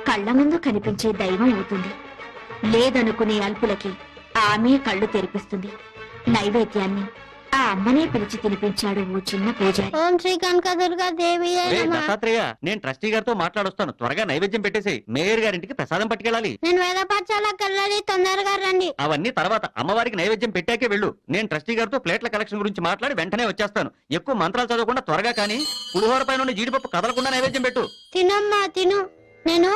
కళ్ళ ముందు కనిపించే దైవం అవుతుంది. లేదనుకునే అల్పులకి ఆమె కళ్ళు తెరిపిస్తుంది. నైవేద్యాన్ని ఆ అమ్మనే పిలిచి తినిపించాడు ఓ చిన్న పూజారి. ఓం శ్రీ కనకదుర్గా దేవి దత్తాత్రేయ, నేను ట్రస్టీ గారితో మాట్లాడొస్తాను. త్వరగా నైవేద్యం పెట్టేసి మేయర్ గారింటికి ప్రసాదం పట్టుకెళ్ళాలి. నేను వేద పాఠశాలకు వెళ్ళాలి, తొందరగా రండి. అవన్నీ తర్వాత, అమ్మవారికి నైవేద్యం పెట్టాకే వెళ్ళు. నేను ట్రస్టీ గారితో ప్లేట్ల కలెక్షన్ గురించి మాట్లాడి వెంటనే వచ్చేస్తాను. ఎక్కువ మంత్రాలు చదవకుండా త్వరగా కానీ పులిహోర పైన జీడిపప్పు కదలకుండా నైవేద్యం పెట్టు. తినమ్మా తిను. నేను